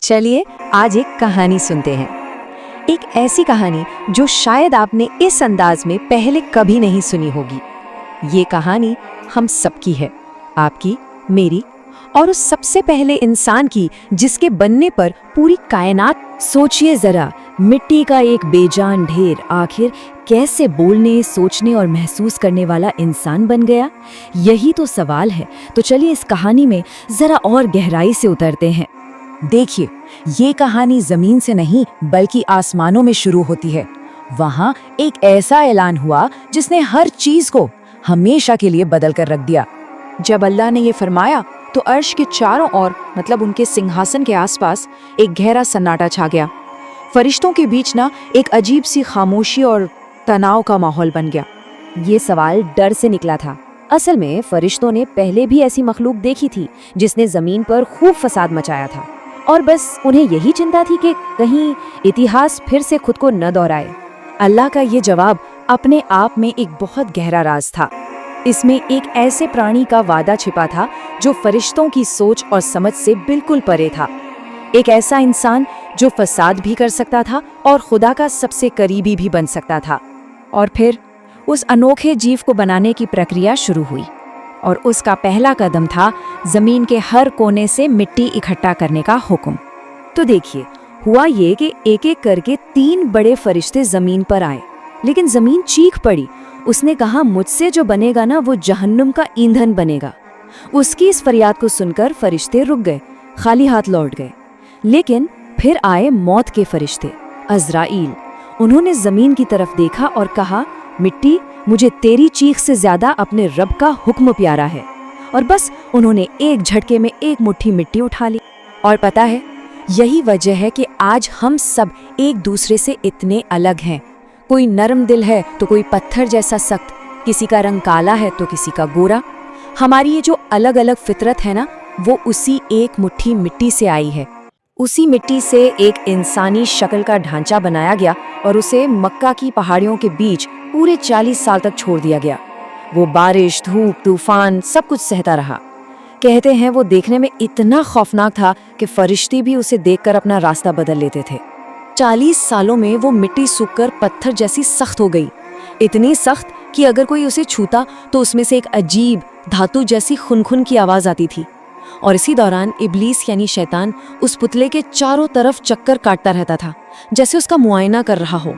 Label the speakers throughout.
Speaker 1: चलिए आज एक कहानी सुनते हैं। एक ऐसी कहानी जो शायद आपने इस अंदाज में पहले कभी नहीं सुनी होगी। ये कहानी हम सबकी है, आपकी, मेरी और उस सबसे पहले इंसान की जिसके बनने पर पूरी कायनात। सोचिए जरा, मिट्टी का एक बेजान ढेर आखिर कैसे बोलने, सोचने और महसूस करने वाला इंसान बन गया? यही तो सवाल है। तो चलिए इस कहानी में जरा और गहराई से उतरते हैं। देखिए, ये कहानी जमीन से नहीं बल्कि आसमानों में शुरू होती है। वहाँ एक ऐसा ऐलान हुआ जिसने हर चीज को हमेशा के लिए बदल कर रख दिया।
Speaker 2: जब अल्लाह ने ये फरमाया तो अर्श के चारों ओर, मतलब उनके सिंहासन के आसपास, एक गहरा सन्नाटा छा गया। फरिश्तों के बीच ना एक अजीब सी खामोशी और तनाव का माहौल बन गया।
Speaker 3: ये सवाल डर से निकला था। असल में फरिश्तों ने पहले भी ऐसी मखलूक देखी थी जिसने जमीन पर खूब फसाद मचाया था, और बस उन्हें यही चिंता थी कि कहीं इतिहास फिर से खुद को न दोहराए।
Speaker 1: अल्लाह का ये जवाब अपने आप में एक बहुत गहरा राज था। इसमें एक ऐसे प्राणी का वादा छिपा था जो फरिश्तों की सोच और समझ से बिल्कुल परे था। एक ऐसा इंसान जो फसाद भी कर सकता था और खुदा का सबसे करीबी भी बन सकता था। और फिर उस अनोखे जीव को बनाने की प्रक्रिया शुरू हुई, और उसका पहला कदम था जमीन के हर कोने से मिट्टी इकट्ठा करने का हुक्म। तो देखिए, हुआ ये कि एक एक करके 3 बड़े फरिश्ते जमीन पर आए, लेकिन जमीन चीख पड़ी। उसने कहा, मुझसे जो बनेगा ना वो जहन्नुम का ईंधन बनेगा। उसकी इस फरियाद को सुनकर फरिश्ते रुक गए, खाली हाथ लौट गए। लेकिन फिर आए मौत के फरिश्ते, अज़राइल। उन्होंने जमीन की तरफ देखा और कहा, मिट्टी, मुझे तेरी चीख से ज्यादा अपने रब का हुक्म प्यारा है। और बस उन्होंने एक झटके में एक मुट्ठी मिट्टी उठा ली। और पता है, यही वजह है कि आज हम सब एक दूसरे से इतने अलग हैं। कोई नरम दिल है तो कोई पत्थर जैसा सख्त, किसी का रंग काला है तो किसी का गोरा। हमारी ये जो अलग अलग फितरत है ना, वो उसी एक मुट्ठी मिट्टी से आई है। उसी मिट्टी से एक इंसानी शक्ल का ढांचा बनाया गया और उसे मक्का की पहाड़ियों के बीच पूरे 40 साल तक छोड़ दिया गया। वो बारिश, धूप, तूफान सब कुछ सहता रहा। कहते हैं वो देखने में इतना खौफनाक था कि फरिश्ते भी उसे देखकर अपना रास्ता बदल लेते थे। 40 सालों में वो मिट्टी सूखकर पत्थर जैसी सख्त हो गई, इतनी सख्त कि अगर कोई उसे छूता तो उसमें से एक अजीब धातु जैसी खुनखुन की आवाज आती थी। और इसी दौरान इब्लीस यानी शैतान उस पुतले के चारों तरफ चक्कर काटता रहता था, जैसे उसका मुआयना कर रहा हो।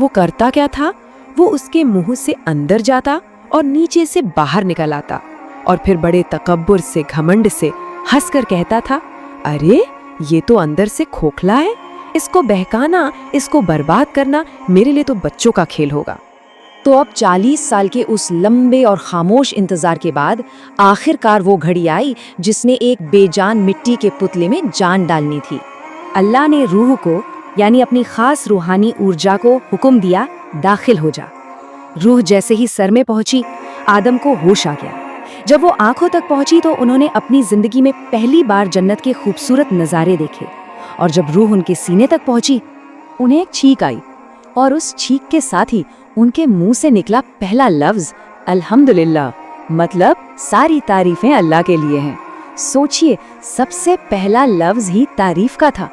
Speaker 1: वो करता क्या था? वो उसके मुंह से अंदर जाता और नीचे से बाहर निकल आता, और फिर बड़े तकब्बुर से, घमंड से हंसकर कहता था, अरे ये तो अंदर से खोखला है, इसको बहकाना, इसको बर्बाद करना मेरे लिए तो बच्चों का खेल होगा। तो अब 40 साल के उस लंबे और खामोश इंतजार के बाद आखिरकार वो घड़ी आई जिसने एक बेजान मिट्टी के पुतले में जान डालनी थी। अल्लाह ने रूह को, यानी अपनी खास रूहानी ऊर्जा को हुक्म दिया, दाखिल हो जा। रूह जैसे ही सर में पहुंची, आदम को होश आ गया। जब वो आंखों तक पहुंची तो उन्होंने अपनी जिंदगी में पहली बार जन्नत के खूबसूरत नज़ारे देखे। और जब रूह उनके सीने तक पहुंची, उन्हें एक छींक आई, और उस छींक के साथ ही उनके मुंह से निकला पहला लफ्ज, अल्हम्दुलिल्लाह, मतलब सारी तारीफें अल्लाह के लिए हैं। सोचिए, सबसे पहला लफ्ज ही तारीफ का था।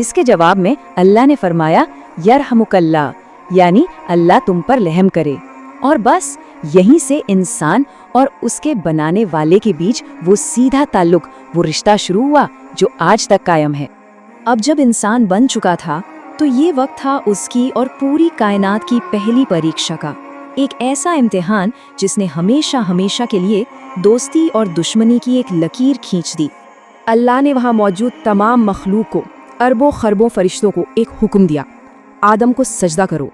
Speaker 1: इसके जवाब में अल्लाह ने फरमाया, यरहमुकल्लाह, यानी अल्लाह तुम पर रहम करे। और बस यहीं से इंसान और उसके बनाने वाले के बीच वो सीधा ताल्लुक, वो रिश्ता शुरू हुआ जो आज तक कायम है। अब जब इंसान बन चुका था तो ये वक्त था उसकी और पूरी कायनात की पहली परीक्षा का, एक ऐसा इम्तिहान जिसने हमेशा हमेशा के लिए दोस्ती और दुश्मनी की एक लकीर खींच दी। अल्लाह ने वहाँ मौजूद तमाम मखलूक को, अरबों खरबों फरिश्तों को एक हुक्म दिया, आदम को सजदा करो।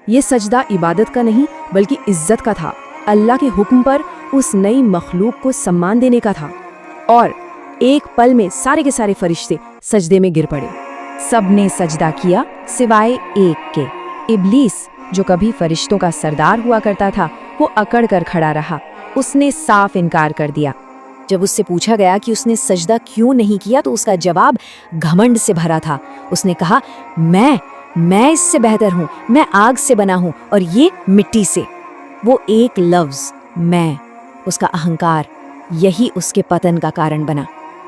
Speaker 1: ये सजदा इबादत का नहीं बल्कि इज्जत का था। अल्लाह के हुक्म पर उस नई मखलूक को सम्मान देने का था। और एक पल में सारे के सारे फरिश्ते सजदे में गिर पड़े। सबने सजदा किया सिवाय एक के। इब्लीस, जो कभी फरिश्तों का सरदार हुआ करता था, वो अकड़ कर खड़ा रहा। उसने साफ इनकार कर दिया। जब उससे पूछा गया कि उसने सजदा क्यों नहीं किया तो उसका जवाब घमंड से भरा था। उसने कहा, मैं इससे बेहतर हूँ, मैं आग से बना हूँ और ये मिट्टी से। वो एक लफ्ज मैं, उसका अहंकार, यही उसके पतन का कारण बना।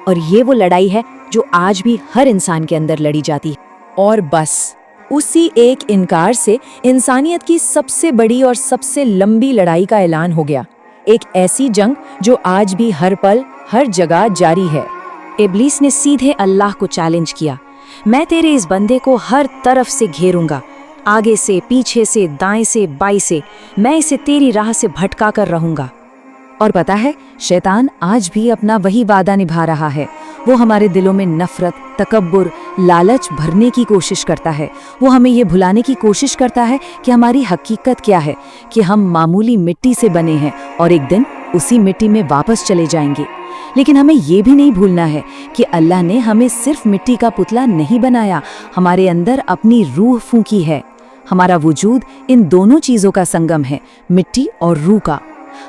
Speaker 1: और ये वो लड़ाई है
Speaker 3: जो आज भी हर इंसान के अंदर लड़ी जाती है।
Speaker 1: और बस उसी एक इनकार से इंसानियत की सबसे बड़ी और सबसे लंबी लड़ाई का ऐलान हो गया। एक ऐसी जंग जो आज भी हर पल हर जगह जारी है।
Speaker 3: इब्लीस ने सीधे अल्लाह को चैलेंज किया, मैं तेरे इस बंदे को हर तरफ से घेरूंगा, आगे से, पीछे से, दाएं से, बाएं से, मैं इसे तेरी राह से भटका कर रहूंगा।
Speaker 2: और पता है, शैतान आज भी अपना वही वादा निभा रहा है। वो हमारे दिलों में नफरत, तकब्बुर, लालच भरने की कोशिश करता है। वो हमें ये भुलाने की कोशिश करता है कि हमारी हकीकत क्या है, कि हम मामूली मिट्टी से बने हैं और एक दिन उसी मिट्टी में वापस चले जाएंगे। लेकिन हमें ये भी नहीं भूलना है कि अल्लाह ने हमें सिर्फ मिट्टी का पुतला नहीं बनाया, हमारे अंदर अपनी रूह फूंकी है। हमारा वजूद इन दोनों चीज़ों का संगम है, मिट्टी और रूह का।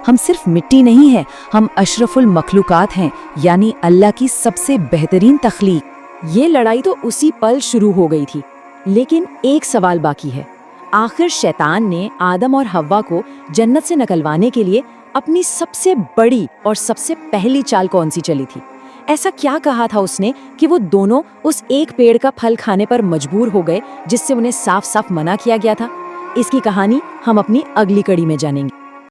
Speaker 2: हम सिर्फ मिट्टी नहीं है, हम अशरफुल मखलूकात हैं, यानी अल्लाह की सबसे बेहतरीन तख्लीक।
Speaker 3: ये लड़ाई तो उसी पल शुरू हो गई थी, लेकिन एक सवाल बाकी है। आखिर शैतान ने आदम और हव्वा को जन्नत से निकलवाने के लिए अपनी सबसे बड़ी और सबसे पहली चाल कौन सी चली थी? ऐसा क्या कहा था उसने कि वो दोनों उस एक पेड़ का फल खाने पर मजबूर हो गए जिससे उन्हें साफ साफ मना किया गया था? इसकी कहानी हम अपनी अगली कड़ी में जानेंगे।